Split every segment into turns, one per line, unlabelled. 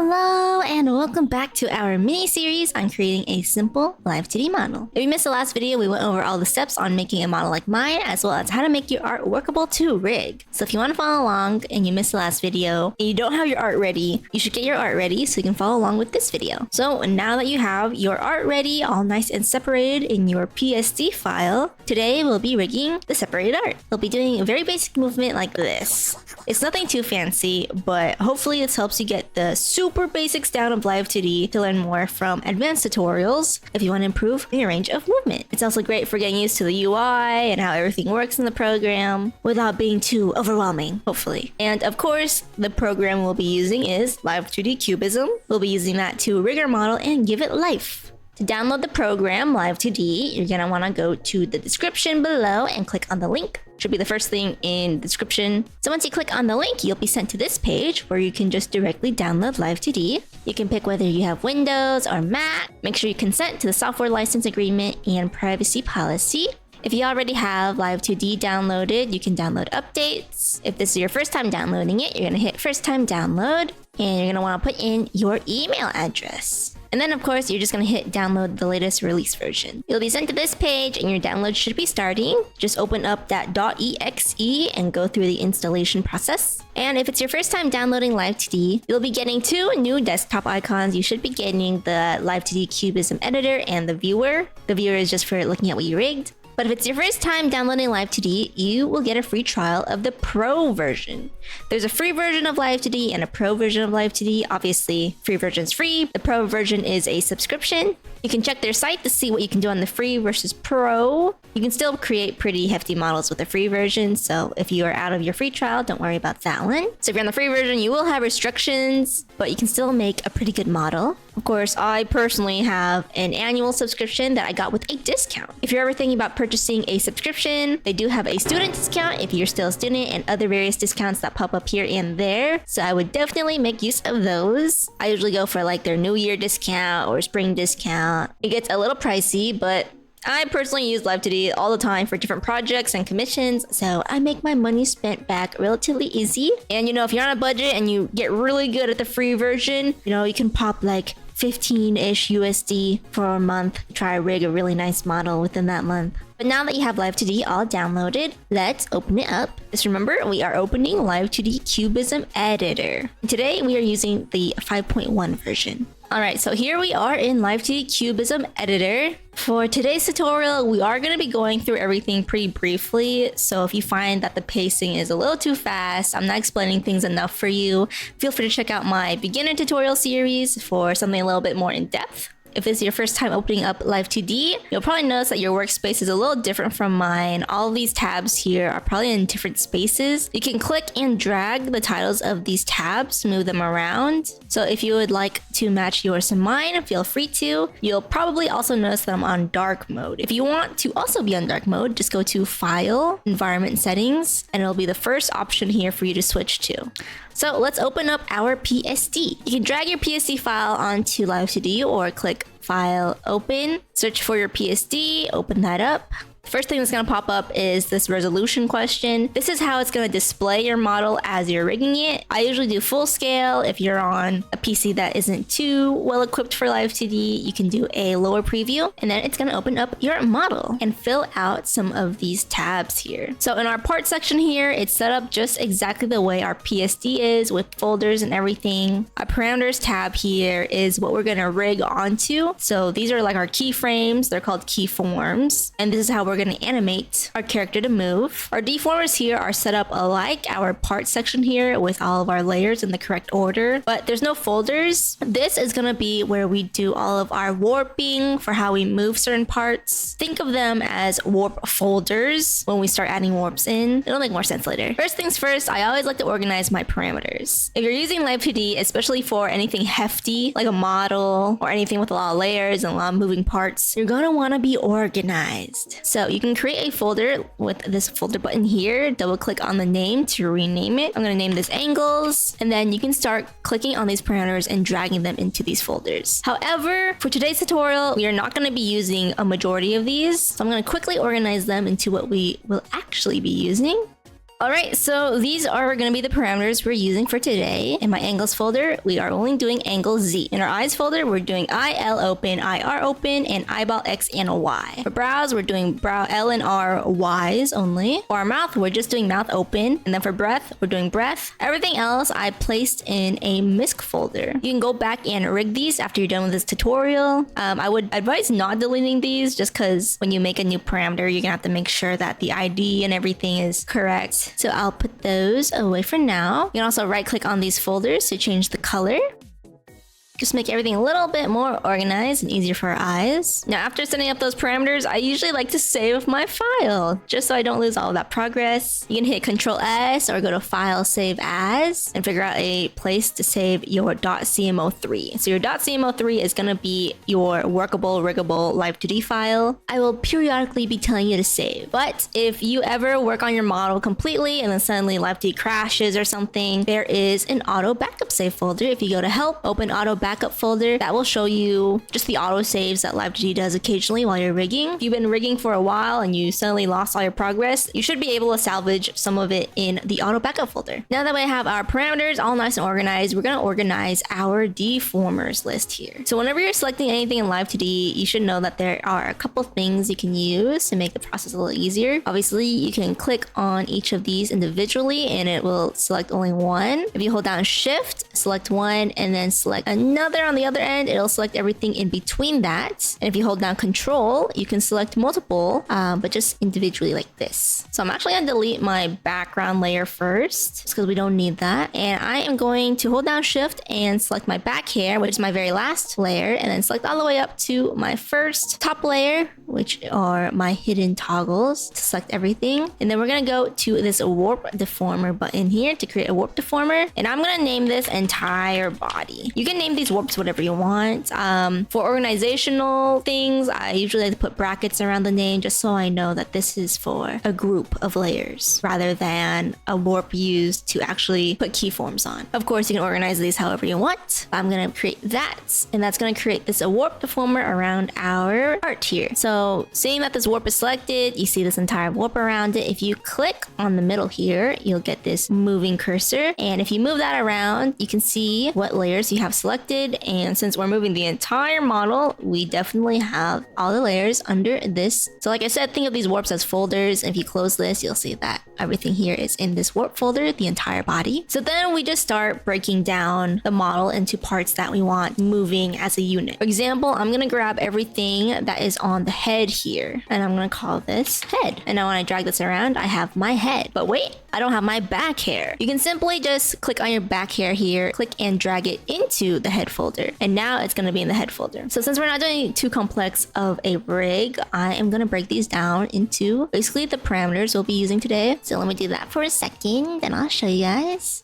Hello and welcome back to our mini-series on creating a simple live2d model. If you missed the last video, we went over all the steps on making a model like mine, as well as how to make your art workable to rig. So if you want to follow along and you missed the last video and you don't have your art ready, you should get your art ready so you can follow along with this video. So now that you have your art ready, all nice and separated in your PSD file, today we'll be rigging the separated art. We'll be doing a very basic movement like this. It's nothing too fancy, but hopefully this helps you get the super basics down of live2d to learn more from advanced tutorials if you want to improve your range of movement. It's also great for getting used to the UI and how everything works in the program without being too overwhelming, hopefully. And of course, the program we'll be using is live2d Cubism. We'll be using that to rig our model and give it life. To download the program live2d, you're gonna want to go to the description below and click on the link. Should be the first thing in the description. So once you click on the link, you'll be sent to this page where you can just directly download live2d. You can pick whether you have Windows or Mac. Make sure you consent to the software license agreement and privacy policy. If you already have live2d downloaded, you can download updates. If this is your first time downloading it, you're gonna hit first time download and you're gonna want to put in your email address. And then of course, you're just gonna hit download the latest release version. You'll be sent to this page and your download should be starting. Just open up that .exe and go through the installation process. And if it's your first time downloading live2d, you'll be getting two new desktop icons. You should be getting the live2d Cubism editor and the viewer. The viewer is just for looking at what you rigged. But if it's your first time downloading live2d, you will get a free trial of the Pro version. There's a free version of live2d and a Pro version of live2d. Obviously, free version is free. The Pro version is a subscription. You can check their site to see what you can do on the free versus Pro. You can still create pretty hefty models with the free version, so if you are out of your free trial, don't worry about that one. So if you're on the free version, you will have restrictions, but you can still make a pretty good model. Of course, I personally have an annual subscription that I got with a discount. If you're ever thinking about purchasing a subscription, they do have a student discount if you're still a student and other various discounts that pop up here and there. So I would definitely make use of those. I usually go for like their New Year discount or spring discount. It gets a little pricey, but I personally use live2d all the time for different projects and commissions, so I make my money spent back relatively easy. And you know, if you're on a budget and you get really good at the free version, you know, you can pop like 15-ish USD for a month, try to rig a really nice model within that month. But now that you have live2d all downloaded, let's open it up. Just remember, we are opening live2d Cubism editor. Today we are using the 5.1 version. Alright, so here we are in live2d Cubism editor. For today's tutorial, we are going to be going through everything pretty briefly, so if you find that the pacing is a little too fast, I'm not explaining things enough for you, feel free to check out my beginner tutorial series for something a little bit more in depth. If this is your first time opening up live2d, you'll probably notice that your workspace is a little different from mine. All of these tabs here are probably in different spaces. You can click and drag the titles of these tabs, move them around. So if you would like to match yours to mine, feel free to. You'll probably also notice that I'm on dark mode. If you want to also be on dark mode, just go to File, Environment Settings, and it'll be the first option here for you to switch to. So let's open up our PSD. You can drag your PSD file onto live2d or click File, Open, search for your PSD, open that up. First thing that's going to pop up is this resolution question. This is how it's going to display your model as you're rigging it. I usually do full scale. If you're on a PC that isn't too well equipped for live2d, you can do a lower preview, and then it's going to open up your model and fill out some of these tabs here. So in our part section here, it's set up just exactly the way our PSD is with folders and everything. Our parameters tab here is what we're going to rig onto. So these are like our keyframes. They're called keyforms, and this is how we're going to animate our character to move. Our deformers here are set up alike our part section here with all of our layers in the correct order, but there's no folders. This is going to be where we do all of our warping for how we move certain parts. Think of them as warp folders when we start adding warps in. It'll make more sense later. First things first, I always like to organize my parameters. If you're using live2d, especially for anything hefty like a model or anything with a lot of layers and a lot of moving parts, you're going to want to be organized. So you can create a folder with this folder button here. Double click on the name to rename it. I'm going to name this angles, and then you can start clicking on these parameters and dragging them into these folders. However, for today's tutorial, we are not going to be using a majority of these. So I'm going to quickly organize them into what we will actually be using. Alright, so these are going to be the parameters we're using for today. In my angles folder, we are only doing angle Z. In our eyes folder, we're doing eye L open, eye R open, and eyeball X and Y. For brows, we're doing brow L and R Ys only. For our mouth, we're just doing mouth open. And then for breath, we're doing breath. Everything else I placed in a MISC folder. You can go back and rig these after you're done with this tutorial. I would advise not deleting these just because when you make a new parameter, you're going to have to make sure that the ID and everything is correct. So I'll put those away for now. You can also right click on these folders to change the color. Just make everything a little bit more organized and easier for our eyes. Now, after setting up those parameters, I usually like to save my file, just so I don't lose all of that progress. You can hit Control S or go to File, Save As, and figure out a place to save your .cmo3. So your .cmo3 is gonna be your workable, riggable live2d file. I will periodically be telling you to save. But if you ever work on your model completely and then suddenly live2d crashes or something, there is an auto backup save folder. If you go to Help, open Auto Backup folder, that will show you just the auto saves that live2d does occasionally while you're rigging. If you've been rigging for a while and you suddenly lost all your progress, you should be able to salvage some of it in the auto backup folder. Now that we have our parameters all nice and organized, we're going to organize our deformers list here. So whenever you're selecting anything in live2d, you should know that there are a couple things you can use to make the process a little easier. Obviously, you can click on each of these individually and it will select only one. If you hold down Shift, select one, and then select another on the other end, it'll select everything in between that. And if you hold down Control, you can select multiple, but just individually like this. So I'm actually gonna delete my background layer first, just because we don't need that. And I am going to hold down Shift and select my back hair, which is my very last layer, and then select all the way up to my first top layer, which are my hidden toggles, to select everything. And then we're gonna go to this warp deformer button here to create a warp deformer. And I'm gonna name this entire body. You can name these warps whatever you want. For organizational things, I usually like to put brackets around the name just so I know that this is for a group of layers rather than a warp used to actually put keyforms on. Of course, you can organize these however you want. I'm gonna create that, and that's gonna create this warp deformer around our art here. So seeing that this warp is selected, you see this entire warp around it. If you click on the middle here, you'll get this moving cursor, and if you move that around, you can see what layers you have selected. And since we're moving the entire model, we definitely have all the layers under this. So like I said, think of these warps as folders. If you close this, you'll see that everything here is in this warp folder, the entire body. So then we just start breaking down the model into parts that we want moving as a unit. For example, I'm gonna grab everything that is on the head here, and I'm gonna call this head. And now when I drag this around, I have my head. But wait, I don't have my back hair. You can simply just click on your back hair here, click and drag it into the head folder, and now it's going to be in the head folder. So since we're not doing too complex of a rig, I am going to break these down into basically the parameters we'll be using today. So let me do that for a second and I'll show you guys.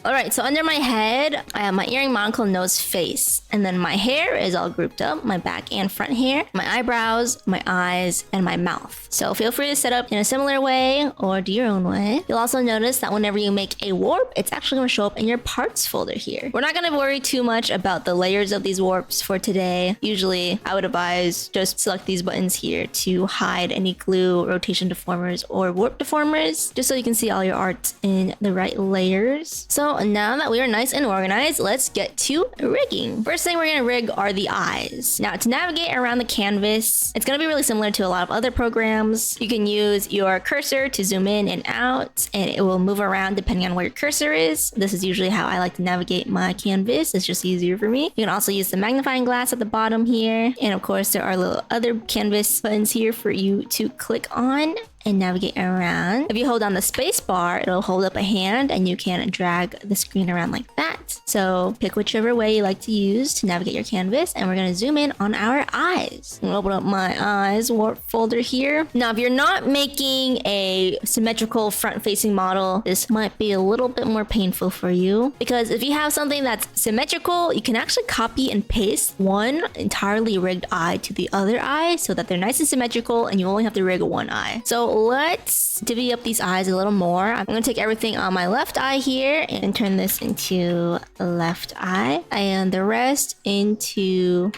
Alright, so under my head, I have my earring, monocle, nose, face. And then my hair is all grouped up, my back and front hair, my eyebrows, my eyes, and my mouth. So feel free to set up in a similar way or do your own way. You'll also notice that whenever you make a warp, it's actually going to show up in your parts folder here. We're not going to worry too much about the layers of these warps for today. Usually, I would advise just select these buttons here to hide any glue, rotation deformers, or warp deformers, just so you can see all your art in the right layers. So now that we are nice and organized, let's get to rigging. First thing we're going to rig are the eyes. Now to navigate around the canvas, it's going to be really similar to a lot of other programs. You can use your cursor to zoom in and out, and it will move around depending on where your cursor is. This is usually how I like to navigate my canvas. It's just easier for me. You can also use the magnifying glass at the bottom here. And of course, there are little other canvas buttons here for you to click on and navigate around. If you hold down the space bar, it'll hold up a hand and you can drag the screen around like that. So pick whichever way you like to use to navigate your canvas, and we're gonna zoom in on our eyes. I'm gonna open up my eyes warp folder here. Now, if you're not making a symmetrical front-facing model, this might be a little bit more painful for you, because if you have something that's symmetrical, you can actually copy and paste one entirely rigged eye to the other eye so that they're nice and symmetrical and you only have to rig one eye. So let's divvy up these eyes a little more. I'm going to take everything on my left eye here and turn this into left eye, and the rest into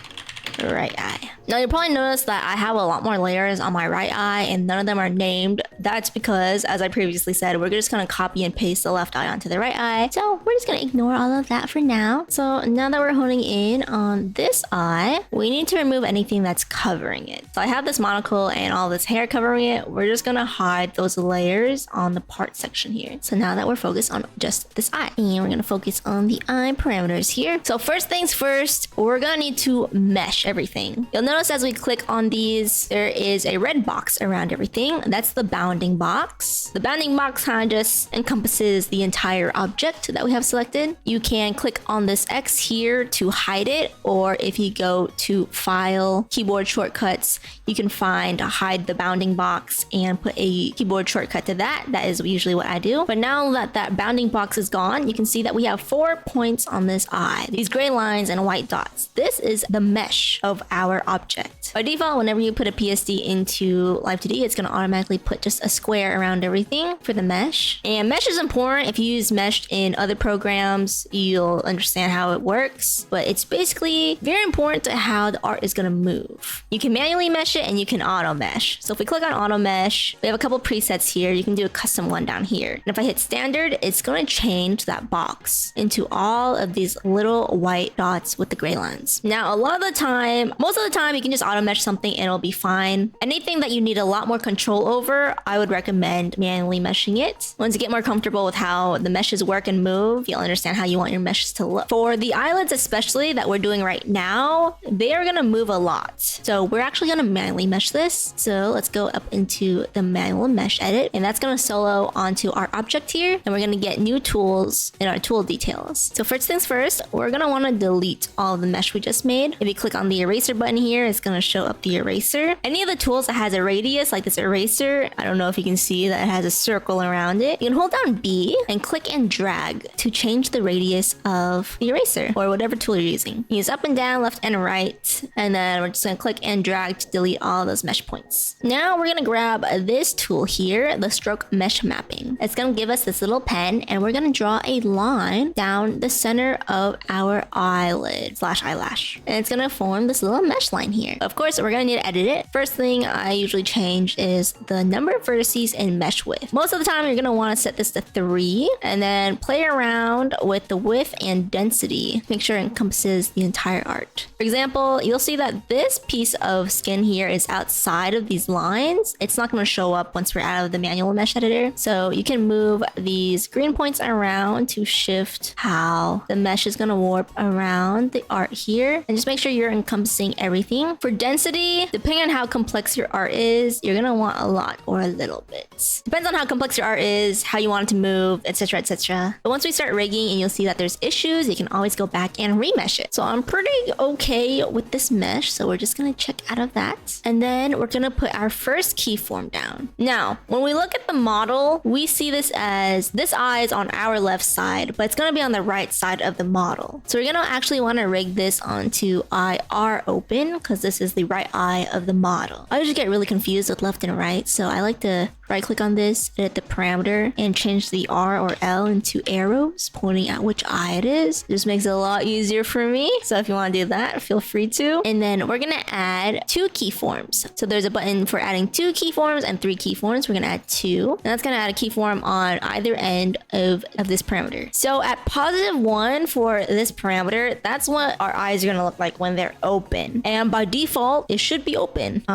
right eye. Now you'll probably notice that I have a lot more layers on my right eye and none of them are named. That's because, as I previously said, we're just gonna copy and paste the left eye onto the right eye. So we're just gonna ignore all of that for now. So now that we're honing in on this eye, we need to remove anything that's covering it. So I have this monocle and all this hair covering it. We're just gonna hide those layers on the part section here. So now that we're focused on just this eye, and we're gonna focus on the eye parameters here. So first things first, we're gonna need to mesh everything. You'll notice as we click on these, there is a red box around everything. That's the bounding box. The bounding box kind of just encompasses the entire object that we have selected. You can click on this X here to hide it, or if you go to File, Keyboard Shortcuts, you can find hide the bounding box and put a keyboard shortcut to that. That is usually what I do. But now that that bounding box is gone, you can see that we have 4 points on this eye. These gray lines and white dots. This is the mesh of our object. By default, whenever you put a PSD into live2d, it's going to automatically put just a square around everything for the mesh. And mesh is important. If you use mesh in other programs, you'll understand how it works. But it's basically very important to how the art is going to move. You can manually mesh it and you can auto mesh. So if we click on auto mesh, we have a couple presets here. You can do a custom one down here. And if I hit standard, it's going to change that box into all of these little white dots with the gray lines. Now, a lot of the time, most of the time, you can just auto mesh something and it'll be fine. Anything that you need a lot more control over, I would recommend manually meshing it. Once you get more comfortable with how the meshes work and move, you'll understand how you want your meshes to look. For the eyelids especially that we're doing right now, they are going to move a lot. So we're actually going to manually mesh this. So let's go up into the manual mesh edit, and that's going to solo onto our object here, and we're going to get new tools in our tool details. So first things first, we're going to want to delete all of the mesh we just made. If you click on the eraser button here, it's going to show up the eraser. Any of the tools that has a radius, like this eraser, I don't know if you can see that it has a circle around it. You can hold down B and click and drag to change the radius of the eraser or whatever tool you're using. Use up and down, left and right, and then we're just going to click and drag to delete all those mesh points. Now we're going to grab this tool here, the stroke mesh mapping. It's going to give us this little pen, and we're going to draw a line down the center of our eyelid / eyelash, and it's going to form this little mesh line here. Of course, we're going to need to edit it. First thing I usually change is the number of vertices and mesh width. Most of the time, you're going to want to set this to 3 and then play around with the width and density. Make sure it encompasses the entire art. For example, you'll see that this piece of skin here is outside of these lines. It's not going to show up once we're out of the manual mesh editor. So you can move these green points around to shift how the mesh is going to warp around the art here, and just make sure you're encompassing everything. For density, depending on how complex your art is, you're going to want a lot or a little bit. Depends on how complex your art is, how you want it to move, etc, etc. But once we start rigging and you'll see that there's issues, you can always go back and remesh it. So I'm pretty okay with this mesh, so we're just going to check out of that. And then we're going to put our first keyform down. Now, when we look at the model, we see this as this eye is on our left side, but it's going to be on the right side of the model. So we're going to actually want to rig this onto IR open, because this is the right eye of the model. I usually get really confused with left and right, so I like to right click on this, edit the parameter, and change the R or L into arrows pointing at which eye it is. It just makes it a lot easier for me. So if you want to do that, feel free to. And then we're going to add 2 keyforms. So there's a button for adding 2 keyforms and 3 keyforms. We're going to add 2. And that's going to add a keyform on either end of this parameter. So at +1 for this parameter, that's what our eyes are going to look like when they're open. And by default, it should be open.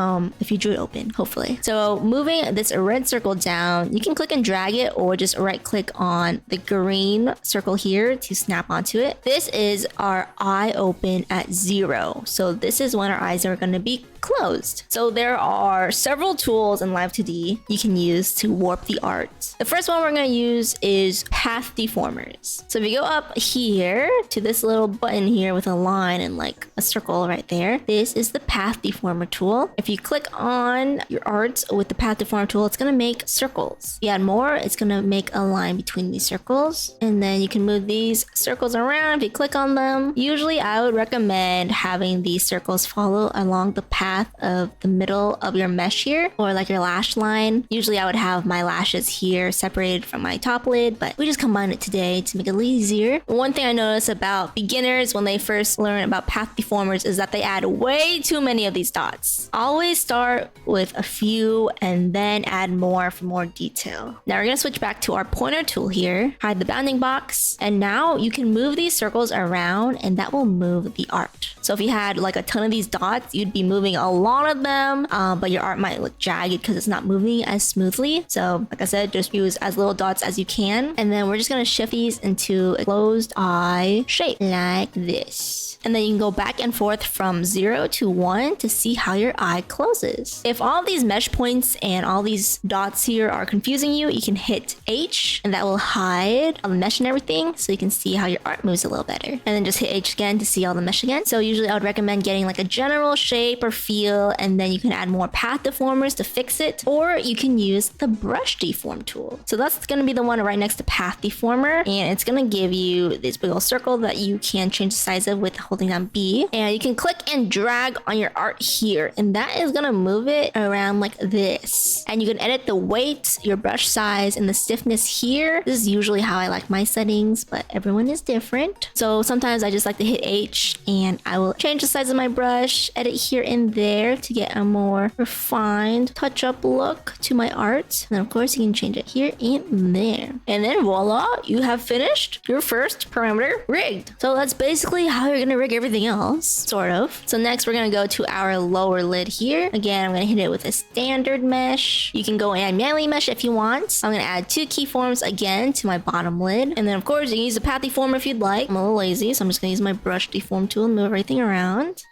If you drew it open, hopefully. So moving this red circle down, you can click and drag it, or just right click on the green circle here to snap onto it. This is our eye open at 0. So this is when our eyes are going to be closed. So there are several tools in live2d you can use to warp the art. The first one we're going to use is path deformers. So if you go up here to this little button here with a line and like a circle right there, this is the path deformer tool. If you click on your art with the path deformer tool, it's going to gonna make circles. If you add more, it's gonna make a line between these circles. And then you can move these circles around if you click on them. Usually I would recommend having these circles follow along the path of the middle of your mesh here, or like your lash line. Usually I would have my lashes here separated from my top lid, but we just combined it today to make it a little easier. One thing I notice about beginners when they first learn about path deformers is that they add way too many of these dots. Always start with a few and then add more for more detail. Now we're gonna switch back to our pointer tool here, hide the bounding box, and now you can move these circles around and that will move the art. So if you had like a ton of these dots, you'd be moving a lot of them, but your art might look jagged because it's not moving as smoothly. So like I said, just use as little dots as you can. And then we're just gonna shift these into a closed eye shape like this. And then you can go back and forth from 0 to 1 to see how your eye closes. If all these mesh points and all these dots here are confusing you, you can hit H and that will hide all the mesh and everything so you can see how your art moves a little better. And then just hit H again to see all the mesh again. So usually I would recommend getting like a general shape or feel, and then you can add more path deformers to fix it, or you can use the brush deform tool. So that's gonna be the one right next to path deformer, and it's gonna give you this big old circle that you can change the size of with holding down B. And you can click and drag on your art here, and that is gonna move it around like this. And you can edit the weight, your brush size, and the stiffness here. This is usually how I like my settings, but everyone is different. So sometimes I just like to hit H and I will change the size of my brush, edit here and there to get a more refined touch-up look to my art. And then of course you can change it here and there. And then voila, you have finished your first parameter rigged. So that's basically how you're gonna rig everything else, sort of. So next we're gonna go to our lower lid here. Again, I'm gonna hit it with a standard mesh. You can go and add manually mesh if you want. I'm gonna add 2 keyforms again to my bottom lid. And then of course you can use the path deformer if you'd like. I'm a little lazy, so I'm just gonna use my brush deform tool and move everything around.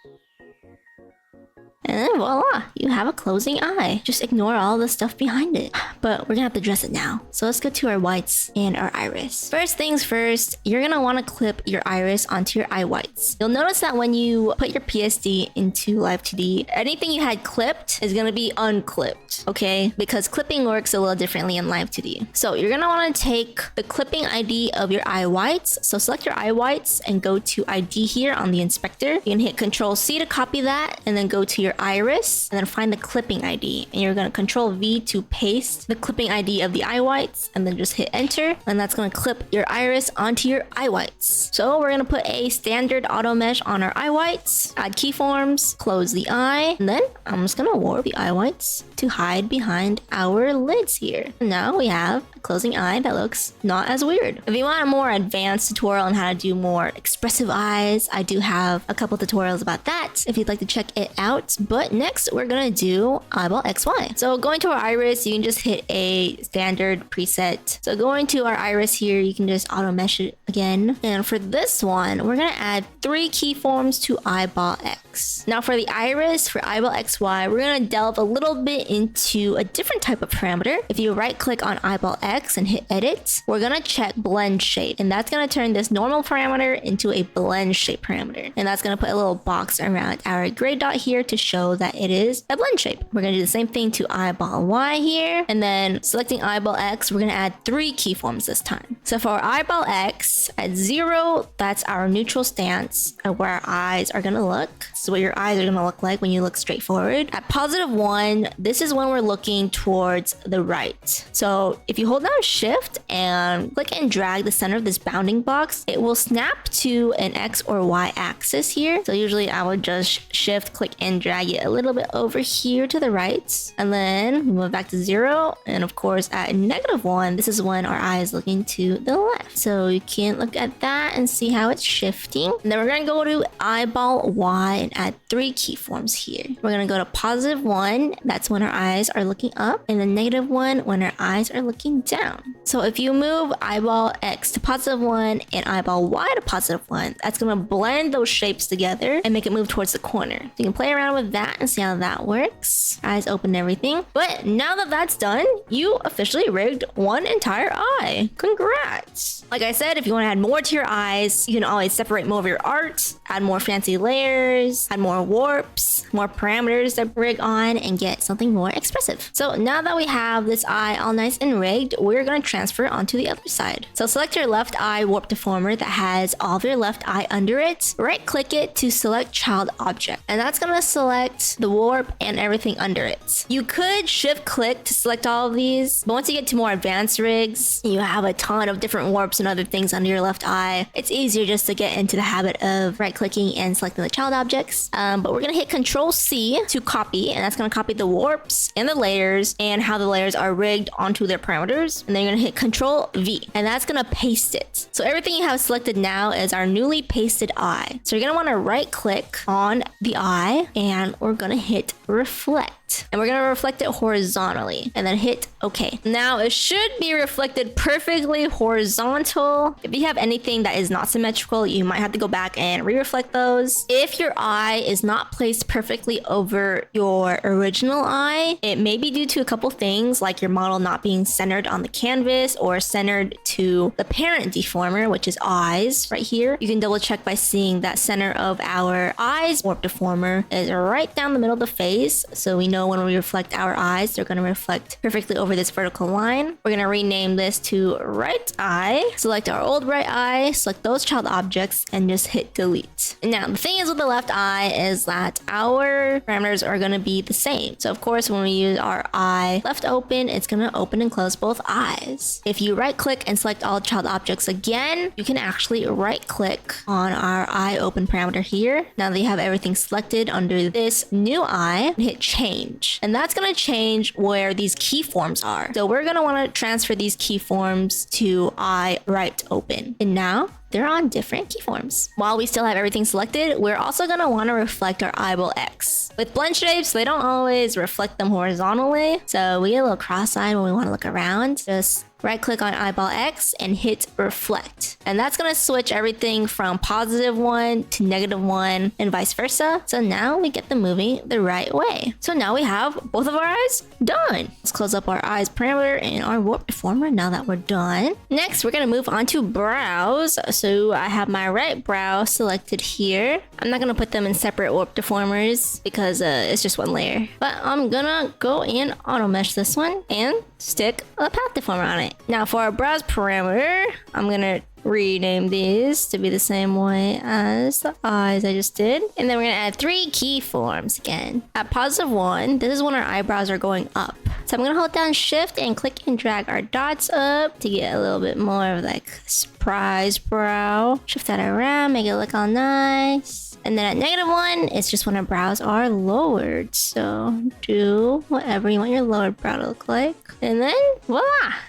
And then voila, you have a closing eye. Just ignore all the stuff behind it. But we're gonna have to dress it now. So let's go to our whites and our iris. First things first, you're gonna wanna clip your iris onto your eye whites. You'll notice that when you put your PSD into live2d, anything you had clipped is gonna be unclipped, okay? Because clipping works a little differently in live2d. So you're gonna wanna take the clipping ID of your eye whites. So select your eye whites and go to ID here on the inspector. You can hit Control C to copy that, and then go to your iris and then find the clipping ID, and you're going to Control V to paste the clipping ID of the eye whites, and then just hit enter, and that's going to clip your iris onto your eye whites. So we're going to put a standard auto mesh on our eye whites, add keyforms, close the eye, and then I'm just going to warp the eye whites to hide behind our lids here. And now we have a closing eye that looks not as weird. If you want a more advanced tutorial on how to do more expressive eyes, I do have a couple tutorials about that if you'd like to check it out. But next we're gonna do eyeball XY. So going to our iris, you can just hit a standard preset. So going to our iris here, you can just auto mesh it again. And for this one, we're gonna add 3 keyforms to eyeball X. Now for the iris, for eyeball XY, we're gonna delve a little bit into a different type of parameter. If you right click on eyeball X and hit edit, we're gonna check blend shape. And that's gonna turn this normal parameter into a blend shape parameter. And that's gonna put a little box around our gray dot here to show that it is a blend shape. We're gonna do the same thing to eyeball Y here, and then selecting eyeball X, we're gonna add 3 keyforms this time. So for our eyeball X, at 0, that's our neutral stance of where our eyes are gonna look. This is what your eyes are gonna look like when you look straight forward. At +1, this is when we're looking towards the right. So if you hold down Shift and click and drag the center of this bounding box, it will snap to an X or Y axis here. So usually I would just Shift, click and drag it a little bit over here to the right, and then we move back to 0. And of course at -1, this is when our eye is looking to the left. So you can look at that and see how it's shifting. And then we're gonna go to eyeball Y and add 3 keyforms here. We're gonna go to +1, that's when our eyes are looking up, and then -1 when our eyes are looking down. So if you move eyeball X to +1 and eyeball Y to +1, that's gonna blend those shapes together and make it move towards the corner. So you can play around with save that and see how that works. Eyes open and everything. But now that that's done, you officially rigged one entire eye. Congrats. Like I said, if you want to add more to your eyes, you can always separate more of your art, add more fancy layers, add more warps, more parameters to rig on, and get something more expressive. So now that we have this eye all nice and rigged, we're going to transfer it onto the other side. So select your left eye warp deformer that has all of your left eye under it. Right click it to select child object, and that's going to select the warp and everything under it. You could shift click to select all of these, but once you get to more advanced rigs, you have a ton of different warps and other things under your left eye. It's easier just to get into the habit of right clicking and selecting the child objects. But we're going to hit Control C to copy, and that's going to copy the warps and the layers and how the layers are rigged onto their parameters. And then you're going to hit Control V, and that's going to paste it. So everything you have selected now is our newly pasted eye. So you're going to want to right click on the eye, and we're going to hit Reflect. And we're going to reflect it horizontally and then hit OK. Now it should be reflected perfectly horizontal. If you have anything that is not symmetrical, you might have to go back and re-reflect those. If your eye is not placed perfectly over your original eye, it may be due to a couple things like your model not being centered on the canvas or centered to the parent deformer, which is eyes right here. You can double check by seeing that center of our eyes warp deformer is right down the middle of the face. So we know when we reflect our eyes, they're going to reflect perfectly over this vertical line. We're going to rename this to right eye. Select our old right eye, select those child objects, and just hit delete. Now, the thing is with the left eye is that our parameters are going to be the same. So of course, when we use our eye left open, it's going to open and close both eyes. If you right click and select all child objects again, you can actually right click on our eye open parameter here. Now that you have everything selected under this new eye, hit change. And that's going to change where these keyforms are. So we're going to want to transfer these keyforms to eye right open. And now they're on different keyforms. While we still have everything selected, we're also going to want to reflect our eyeball X. With blend shapes, they don't always reflect them horizontally. So we get a little cross-eyed when we want to look around. Just right click on eyeball X and hit reflect. And that's going to switch everything from +1 to -1 and vice versa. So now we get them moving the right way. So now we have both of our eyes done. Let's close up our eyes parameter and our warp deformer now that we're done. Next, we're going to move on to brows. So I have my right brow selected here. I'm not going to put them in separate warp deformers because it's just one layer. But I'm going to go and auto mesh this one and stick a path deformer on it. Now for our brows parameter, I'm going to rename these to be the same way as the eyes I just did. And then we're going to add 3 keyforms again. At +1, this is when our eyebrows are going up. So I'm going to hold down shift and click and drag our dots up to get a little bit more of like surprise brow. Shift that around, make it look all nice. And then at -1, it's just when our brows are lowered. So do whatever you want your lowered brow to look like. And then voila!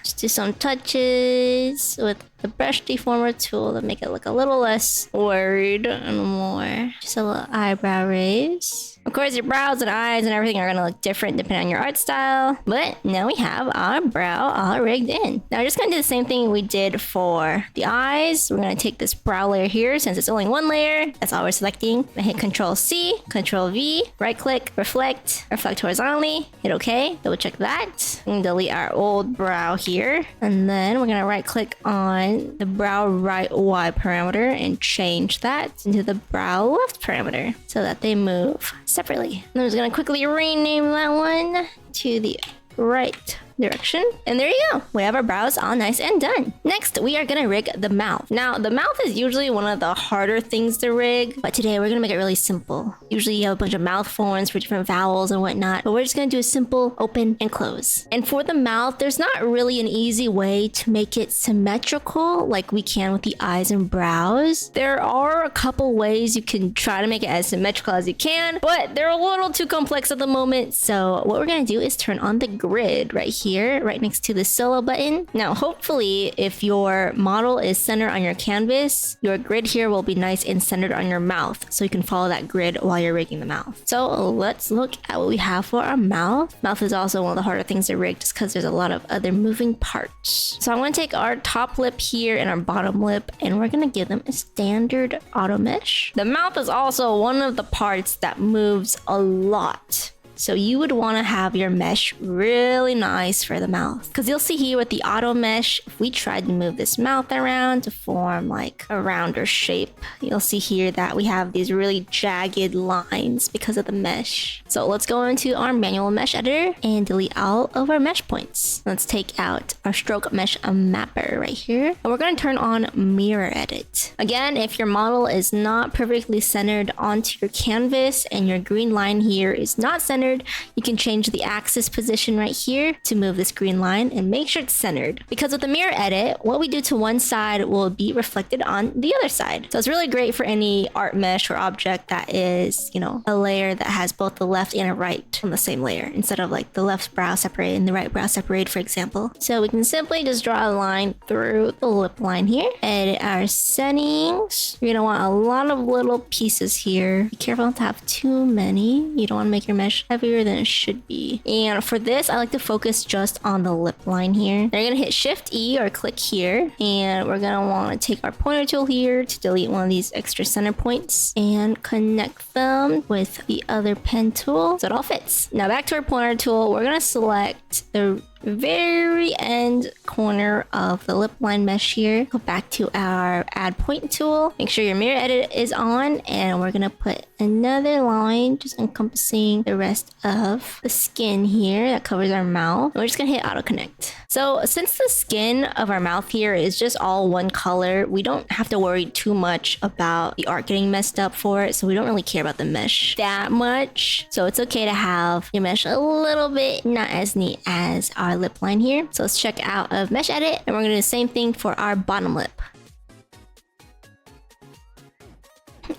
Just do some touches with the brush deformer tool to make it look a little less worried and more just a little eyebrow raise. Of course, your brows and eyes and everything are going to look different depending on your art style. But now we have our brow all rigged in. Now we're just going to do the same thing we did for the eyes. We're going to take this brow layer here since it's only one layer. That's all we're selecting. I hit Control C, Control V, right click, reflect horizontally, hit OK, double check that. And delete our old brow here. And then we're going to right click on the brow right Y parameter and change that into the brow left parameter so that they move separately. And I'm just going to quickly rename that one to the right direction. And there you go. We have our brows all nice and done. Next, we are going to rig the mouth. Now, the mouth is usually one of the harder things to rig, but today we're going to make it really simple. Usually you have a bunch of mouth forms for different vowels and whatnot, but we're just going to do a simple open and close. And for the mouth, there's not really an easy way to make it symmetrical like we can with the eyes and brows. There are a couple ways you can try to make it as symmetrical as you can, but they're a little too complex at the moment. So what we're going to do is turn on the grid right here here, right next to the solo button. Now, hopefully, if your model is centered on your canvas, your grid here will be nice and centered on your mouth, so you can follow that grid while you're rigging the mouth. So let's look at what we have for our mouth. Mouth is also one of the harder things to rig just because there's a lot of other moving parts. So I'm going to take our top lip here and our bottom lip, and we're going to give them a standard auto mesh. The mouth is also one of the parts that moves a lot. So you would want to have your mesh really nice for the mouth. Because you'll see here with the auto mesh, if we tried to move this mouth around to form like a rounder shape, you'll see here that we have these really jagged lines because of the mesh. So let's go into our manual mesh editor and delete all of our mesh points. Let's take out our stroke mesh mapper right here. And we're going to turn on mirror edit. Again, if your model is not perfectly centered onto your canvas and your green line here is not centered, you can change the axis position right here to move this green line and make sure it's centered. Because with the mirror edit, what we do to one side will be reflected on the other side. So it's really great for any art mesh or object that is, you know, a layer that has both the left and a right on the same layer, instead of like the left brow separated and the right brow separated, for example. So we can simply just draw a line through the lip line here, edit our settings. You're gonna want a lot of little pieces here. Be careful not to have too many. You don't want to make your mesh heavier than it should be. And for this, I like to focus just on the lip line here. Then you're gonna hit Shift E or click here, and we're gonna want to take our pointer tool here to delete one of these extra center points and connect them with the other pen tool so it all fits. Now back to our pointer tool, we're gonna select the very end corner of the lip line mesh here. Go back to our add point tool. Make sure your mirror edit is on, and we're gonna put another line just encompassing the rest of the skin here that covers our mouth. And we're just gonna hit auto connect. So since the skin of our mouth here is just all one color, we don't have to worry too much about the art getting messed up for it. So we don't really care about the mesh that much. So it's okay to have your mesh a little bit not as neat as our lip line here. So let's check out of mesh edit, and we're gonna do the same thing for our bottom lip.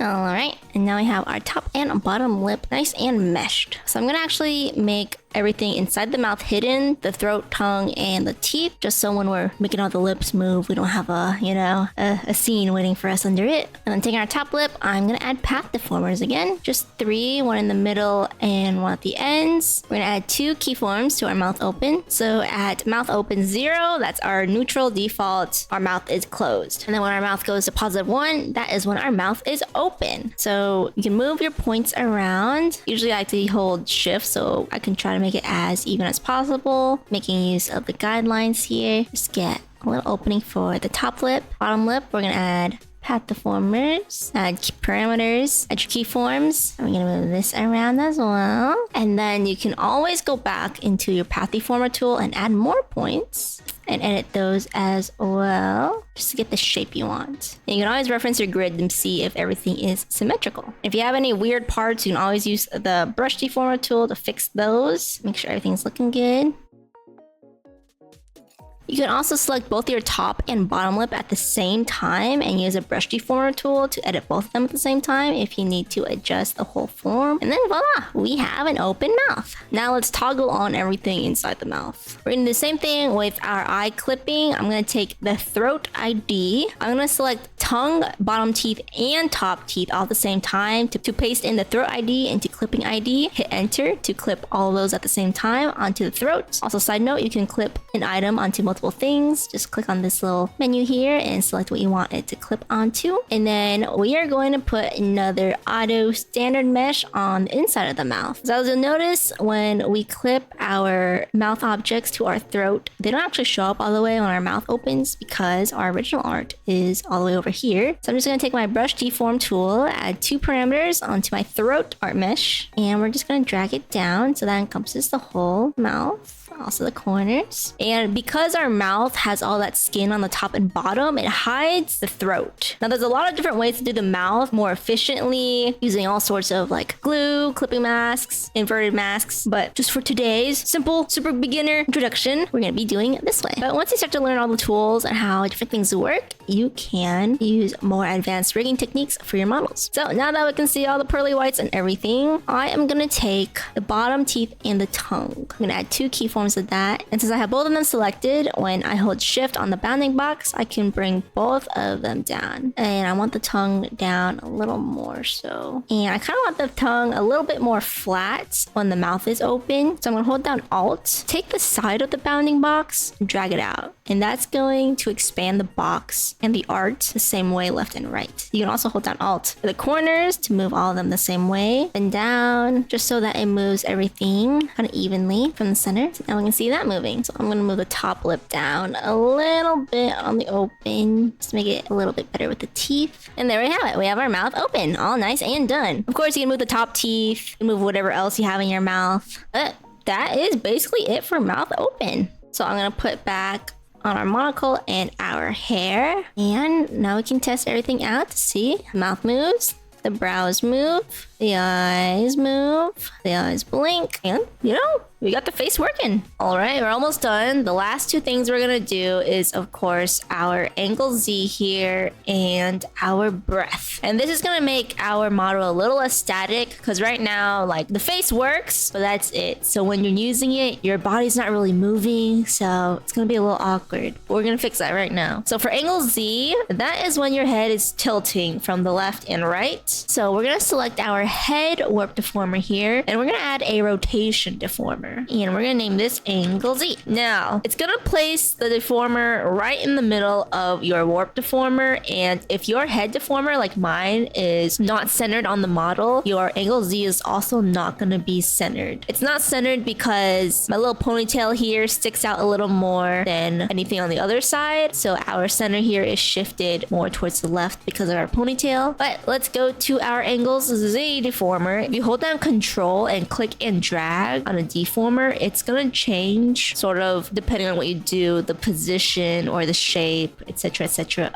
All right, and now we have our top and bottom lip nice and meshed. So I'm gonna actually make everything inside the mouth hidden, the throat, tongue, and the teeth, just so when we're making all the lips move, we don't have a, you know, a scene waiting for us under it. And then taking our top lip, I'm gonna add path deformers again, just 3, one in the middle and one at the ends. We're gonna add 2 keyforms to our mouth open. So at mouth open 0, that's our neutral default, our mouth is closed. And then when our mouth goes to positive 1, that is when our mouth is open. So you can move your points around. Usually I like to hold shift so I can try to make it as even as possible, making use of the guidelines here. Just get a little opening for the top lip. Bottom lip, we're gonna add path deformers, add parameters, add your keyforms. I'm gonna move this around as well. And then you can always go back into your path deformer tool and add more points and edit those as well, just to get the shape you want. And you can always reference your grid and see if everything is symmetrical. If you have any weird parts, you can always use the brush deformer tool to fix those. Make sure everything's looking good. You can also select both your top and bottom lip at the same time and use a brush deformer tool to edit both of them at the same time if you need to adjust the whole form. And then voila, we have an open mouth. Now let's toggle on everything inside the mouth. We're gonna do the same thing with our eye clipping. I'm gonna take the throat ID. I'm gonna select tongue, bottom teeth, and top teeth all at the same time to paste in the throat ID into clipping ID. Hit enter to clip all of those at the same time onto the throat. Also, side note, you can clip an item onto multiple things. Just click on this little menu here and select what you want it to clip onto. And then we are going to put another auto standard mesh on the inside of the mouth. So as you'll notice, when we clip our mouth objects to our throat, they don't actually show up all the way when our mouth opens because our original art is all the way over here. So I'm just going to take my brush deform tool, add 2 parameters onto my throat art mesh, and we're just going to drag it down so that encompasses the whole mouth, also the corners. And because our mouth has all that skin on the top and bottom, it hides the throat. Now there's a lot of different ways to do the mouth more efficiently using all sorts of like glue, clipping masks, inverted masks, but just for today's simple super beginner introduction, we're going to be doing it this way. But once you start to learn all the tools and how different things work, you can use more advanced rigging techniques for your models. So now that we can see all the pearly whites and everything, I am gonna take the bottom teeth and the tongue. I'm gonna add 2 keyforms of that. And since I have both of them selected, when I hold shift on the bounding box, I can bring both of them down. And I want the tongue down a little more so. And I kind of want the tongue a little bit more flat when the mouth is open. So I'm gonna hold down Alt, take the side of the bounding box, and drag it out. And that's going to expand the box and the art the same way left and right. You can also hold down Alt for the corners to move all of them the same way, and down just so that it moves everything kind of evenly from the center. So now we can see that moving. So I'm gonna move the top lip down a little bit on the open just to make it a little bit better with the teeth. And there we have it. We have our mouth open, all nice and done. Of course, you can move the top teeth, you can move whatever else you have in your mouth. But that is basically it for mouth open. So I'm gonna put back on our monocle and our hair. And now we can test everything out to see. The mouth moves, the brows move, the eyes move, the eyes blink, and we got the face working. All right, we're almost done. The last 2 things we're gonna do is, of course, our angle Z here and our breath. And this is gonna make our model a little less static because right now, like, the face works, but that's it. So when you're using it, your body's not really moving, so it's gonna be a little awkward. But we're gonna fix that right now. So for angle Z, that is when your head is tilting from the left and right. So we're gonna select our head warp deformer here, and we're gonna add a rotation deformer. And we're gonna name this angle Z. Now, it's gonna place the deformer right in the middle of your warp deformer, and if your head deformer, like mine, is not centered on the model, your angle Z is also not gonna be centered. It's not centered because my little ponytail here sticks out a little more than anything on the other side, so our center here is shifted more towards the left because of our ponytail. But let's go to our angles Z deformer. If you hold down Control and click and drag on a deformer, it's gonna change sort of depending on what you do, the position or the shape, etc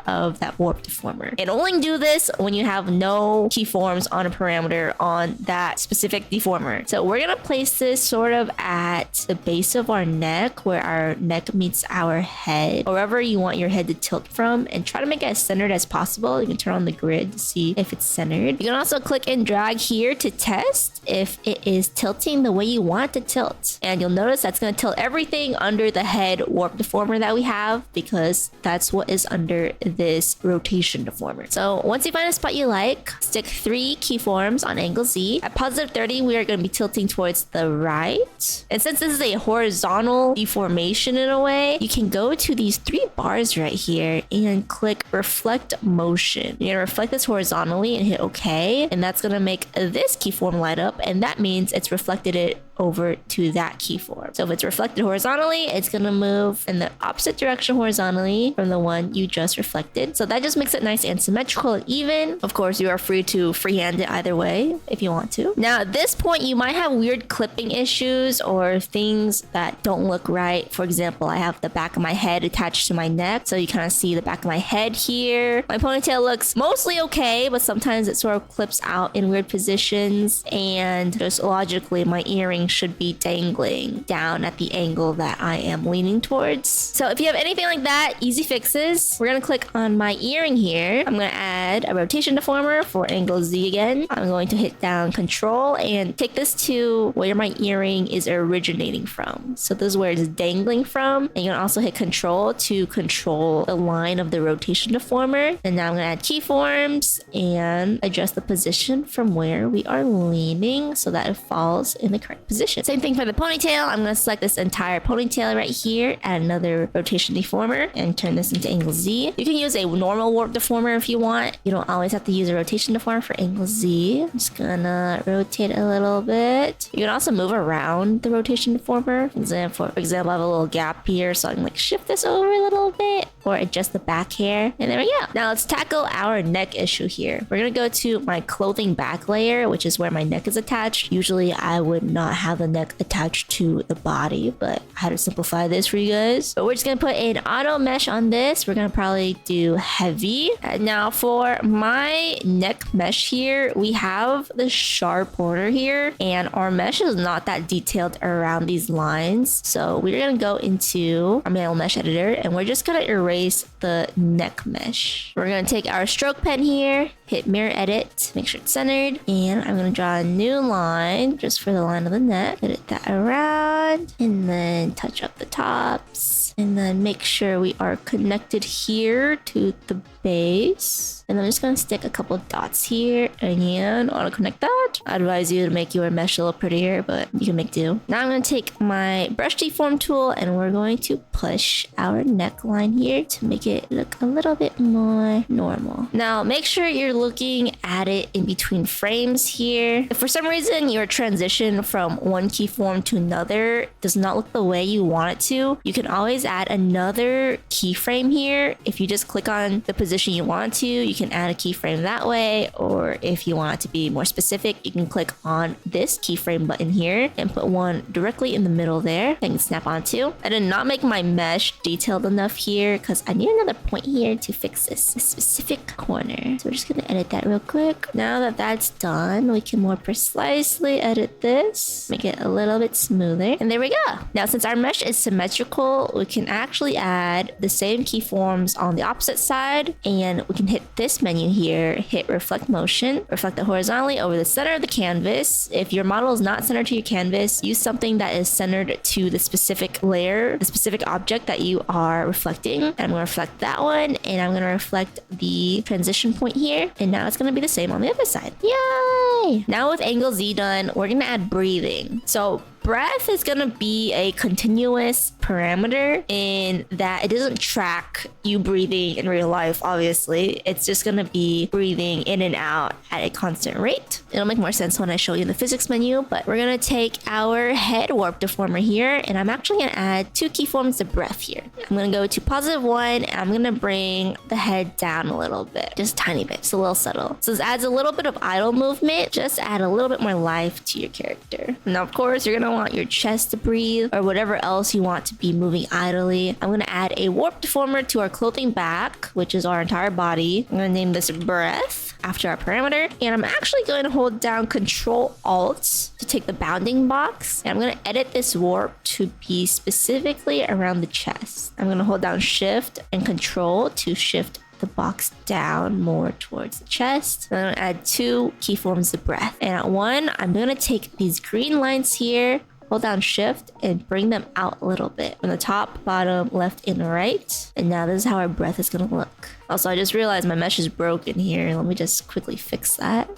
of that warp deformer. And only do this when you have no keyforms on a parameter on that specific deformer. So we're gonna place this sort of at the base of our neck, where our neck meets our head, wherever you want your head to tilt from, and try to make it as centered as possible. You can turn on the grid to see if it's centered. You can also click and drag here to test if it is tilting the way you want it to tilt. And you'll notice that's going to tilt everything under the head warp deformer that we have, because that's what is under this rotation deformer. So once you find a spot you like, stick 3 keyforms on angle Z. At positive 30, we are going to be tilting towards the right. And since this is a horizontal deformation in a way, you can go to these 3 bars right here and click reflect motion. You're going to reflect this horizontally and hit OK. And that's going to make this keyform light up. And that means it's reflected it over to that keyform. So if it's reflected horizontally, it's gonna move in the opposite direction horizontally from the one you just reflected. So that just makes it nice and symmetrical and even. Of course, you are free to freehand it either way if you want to. Now at this point, you might have weird clipping issues or things that don't look right. For example, I have the back of my head attached to my neck, so you kind of see the back of my head here. My ponytail looks mostly okay, but sometimes it sort of clips out in weird positions, and just logically my earring should be dangling down at the angle that I am leaning towards. So if you have anything like that, easy fixes. We're gonna click on my earring here. I'm gonna add a rotation deformer for angle Z again. I'm going to hit down Control and take this to where my earring is originating from. So this is where it's dangling from. And you can also hit Control to control the line of the rotation deformer. And now I'm gonna add keyforms and adjust the position from where we are leaning so that it falls in the correct position. Same thing for the ponytail. I'm going to select this entire ponytail right here, add another rotation deformer, and turn this into angle Z. You can use a normal warp deformer if you want. You don't always have to use a rotation deformer for angle Z. I'm just gonna rotate a little bit. You can also move around the rotation deformer. For example, I have a little gap here, so I can like shift this over a little bit or adjust the back hair. And there we go. Now let's tackle our neck issue here. We're gonna go to my clothing back layer, which is where my neck is attached. Usually I would not have the neck attached to the body, but I had to simplify this for you guys. But we're just gonna put an auto mesh on this. We're gonna probably do heavy. And now for my neck mesh here, we have the sharp corner here, and our mesh is not that detailed around these lines. So we're gonna go into our manual mesh editor, and we're just gonna erase erase the neck mesh. We're gonna take our stroke pen here, hit mirror edit, make sure it's centered, and I'm gonna draw a new line just for the line of the neck. Edit that around, and then touch up the tops, and then make sure we are connected here to the base. And I'm just gonna stick a couple dots here, and auto connect that. I advise you to make your mesh a little prettier, but you can make do. Now I'm gonna take my brush deform tool, and we're going to push our neckline here to make it look a little bit more normal. Now make sure you're looking at it in between frames here. If for some reason your transition from one keyform to another does not look the way you want it to, you can always add another keyframe here. If you just click on the position you want to, you can add a keyframe that way, or if you want it to be more specific, you can click on this keyframe button here and put one directly in the middle there that can snap onto. I did not make my mesh detailed enough here because I need another point here to fix this specific corner. So we're just gonna edit that real quick. Now that that's done, we can more precisely edit this, make it a little bit smoother, and there we go. Now since our mesh is symmetrical, we can actually add the same keyforms on the opposite side, and we can hit this menu here, hit reflect motion, reflect it horizontally over the center of the canvas. If your model is not centered to your canvas, use something that is centered to the specific layer, the specific object that you are reflecting. And I'm gonna reflect that one, and I'm gonna reflect the transition point here, and now it's gonna be the same on the other side. Yay! Now with angle Z done, we're gonna add breathing. So breath is gonna be a continuous parameter in that it doesn't track you breathing in real life, obviously. It's just gonna be breathing in and out at a constant rate. It'll make more sense when I show you the physics menu, but we're gonna take our head warp deformer here, and I'm actually gonna add two keyforms of breath here. I'm gonna go to +1, and I'm gonna bring the head down a little bit, just a tiny bit, it's a little subtle. So this adds a little bit of idle movement, just add a little bit more life to your character. Now, of course, you're gonna want your chest to breathe or whatever else you want to be moving idly. I'm going to add a warp deformer to our clothing back, which is our entire body. I'm going to name this breath after our parameter, and I'm actually going to hold down Control-Alt to take the bounding box, and I'm going to edit this warp to be specifically around the chest. I'm going to hold down Shift and Control to shift the box down more towards the chest. I'm gonna add two keyforms of breath. And at one, I'm gonna take these green lines here, hold down Shift, and bring them out a little bit from the top, bottom, left, and right. And now this is how our breath is gonna look. Also, I just realized my mesh is broken here. Let me just quickly fix that.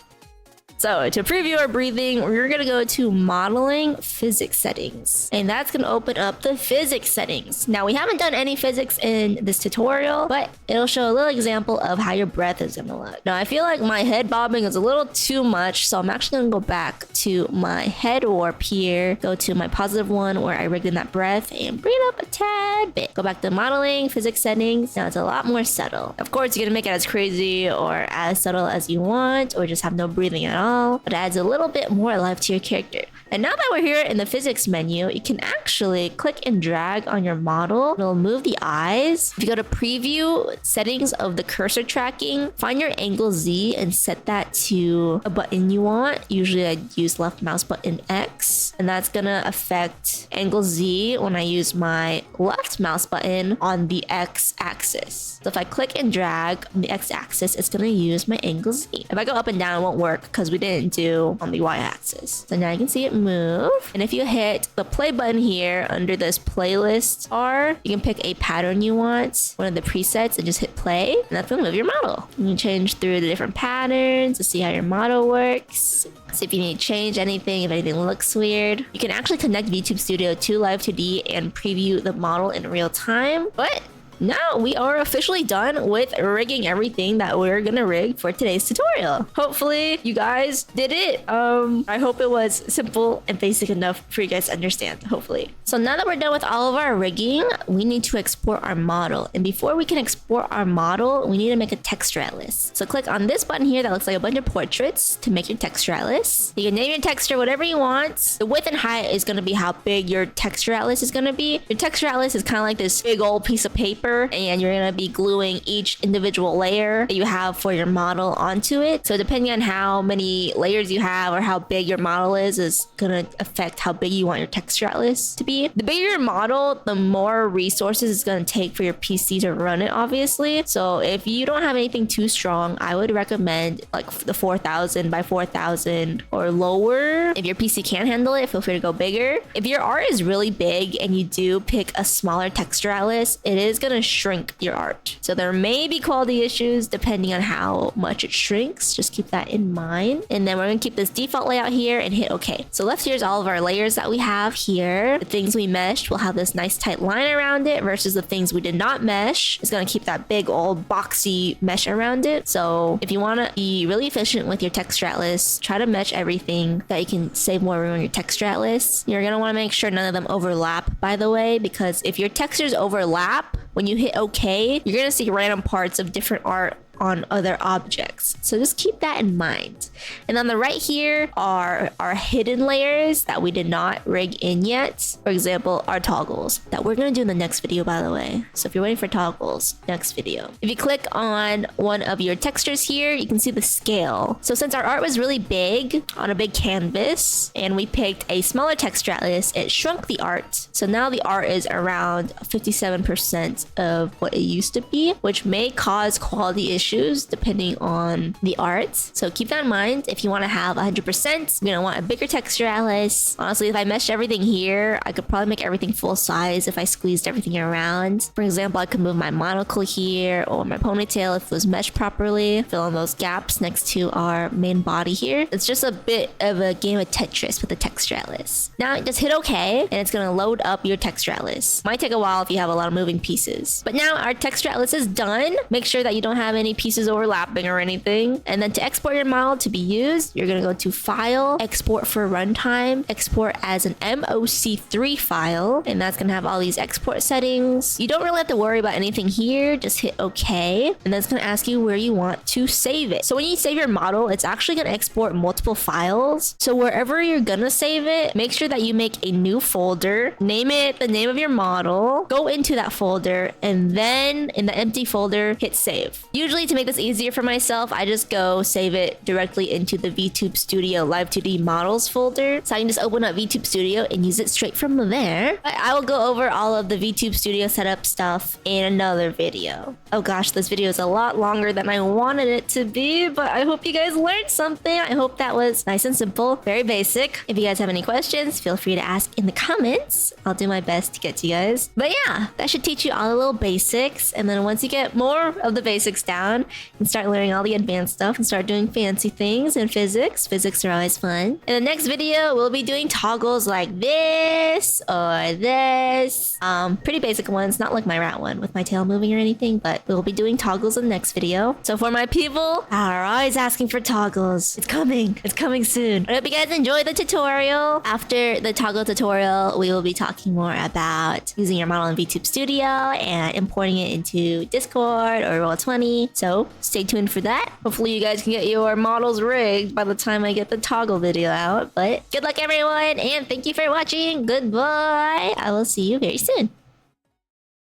So to preview our breathing, we're gonna go to modeling physics settings, and that's gonna open up the physics settings. Now we haven't done any physics in this tutorial, but it'll show a little example of how your breath is gonna look. Now I feel like my head bobbing is a little too much, so I'm actually gonna go back to my head warp here, go to my +1 where I rigged in that breath, and bring it up a tad bit. Go back to modeling physics settings. Now it's a lot more subtle. Of course, you're gonna make it as crazy or as subtle as you want, or just have no breathing at all. But it adds a little bit more life to your character. And now that we're here in the physics menu, you can actually click and drag on your model. It'll move the eyes. If you go to preview settings of the cursor tracking, find your angle Z and set that to a button you want. Usually I'd use left mouse button X, and that's gonna affect angle Z when I use my left mouse button on the X axis. So if I click and drag on the X axis, it's gonna use my angle Z. If I go up and down, it won't work because we didn't do on the Y axis. So now you can see it move. And if you hit the play button here under this playlist bar, you can pick a pattern you want, one of the presets, and just hit play, and that's gonna move your model. You can change through the different patterns to see how your model works. See if you need to change anything, if anything looks weird. You can actually connect VTube Studio to live2d and preview the model in real time. But now we are officially done with rigging everything that we're gonna rig for today's tutorial. Hopefully you guys did it. I hope it was simple and basic enough for you guys to understand, hopefully. So now that we're done with all of our rigging, we need to export our model. And before we can export our model, we need to make a texture atlas. So click on this button here that looks like a bunch of portraits to make your texture atlas. You can name your texture whatever you want. The width and height is gonna be how big your texture atlas is gonna be. Your texture atlas is kind of like this big old piece of paper paper, and you're gonna be gluing each individual layer that you have for your model onto it. So depending on how many layers you have or how big your model is gonna affect how big you want your texture atlas to be. The bigger your model, the more resources it's gonna take for your PC to run it, obviously. So if you don't have anything too strong, I would recommend like the 4000 by 4000 or lower. If your PC can't handle it, feel free to go bigger. If your art is really big and you do pick a smaller texture atlas, it is gonna shrink your art. So there may be quality issues depending on how much it shrinks. Just keep that in mind. And then we're gonna keep this default layout here and hit OK. So left here is all of our layers that we have here. The things we meshed will have this nice tight line around it versus the things we did not mesh. It's gonna keep that big old boxy mesh around it. So if you wanna be really efficient with your texture atlas, try to mesh everything that you can save more room on your texture atlas. You're gonna wanna make sure none of them overlap, by the way, because if your textures overlap, when you hit OK, you're gonna see random parts of different art on other objects. So just keep that in mind. And on the right here are our hidden layers that we did not rig in yet. For example, our toggles that we're gonna do in the next video, by the way. So if you're waiting for toggles, next video. If you click on one of your textures here, you can see the scale. So since our art was really big on a big canvas and we picked a smaller texture atlas, it shrunk the art. So now the art is around 57% of what it used to be, which may cause quality issues depending on the art. So keep that in mind. If you want to have 100%, you're gonna want a bigger texture atlas. Honestly, if I meshed everything here, I could probably make everything full size if I squeezed everything around. For example, I could move my monocle here or my ponytail if it was meshed properly, fill in those gaps next to our main body here. It's just a bit of a game of Tetris with the texture atlas. Now just hit OK and it's gonna load up your texture atlas. Might take a while if you have a lot of moving pieces. But now our texture atlas is done. Make sure that you don't have any pieces overlapping or anything. And then to export your model to be used, you're gonna go to File, Export for Runtime, export as an MOC3 file, and that's gonna have all these export settings. You don't really have to worry about anything here. Just hit OK, and then it's gonna ask you where you want to save it. So when you save your model, it's actually gonna export multiple files. So wherever you're gonna save it, make sure that you make a new folder, name it the name of your model, go into that folder, and then in the empty folder, hit save. Usually to make this easier for myself, I just go save it directly into the VTube Studio live2d models folder. So I can just open up VTube Studio and use it straight from there. But I will go over all of the VTube Studio setup stuff in another video. Oh gosh, this video is a lot longer than I wanted it to be, but I hope you guys learned something. I hope that was nice and simple, very basic. If you guys have any questions, feel free to ask in the comments. I'll do my best to get to you guys. But yeah, that should teach you all the little basics. And then once you get more of the basics down, and start learning all the advanced stuff and start doing fancy things in physics. Physics are always fun. In the next video, we'll be doing toggles like this or this. Pretty basic ones, not like my rat one with my tail moving or anything, but we'll be doing toggles in the next video. So for my people who are always asking for toggles, it's coming. It's coming soon. I hope you guys enjoyed the tutorial. After the toggle tutorial, we will be talking more about using your model in VTube Studio and importing it into Discord or Roll20. So stay tuned for that. Hopefully you guys can get your models rigged by the time I get the toggle video out. But good luck everyone, and thank you for watching. Goodbye. I will see you very soon.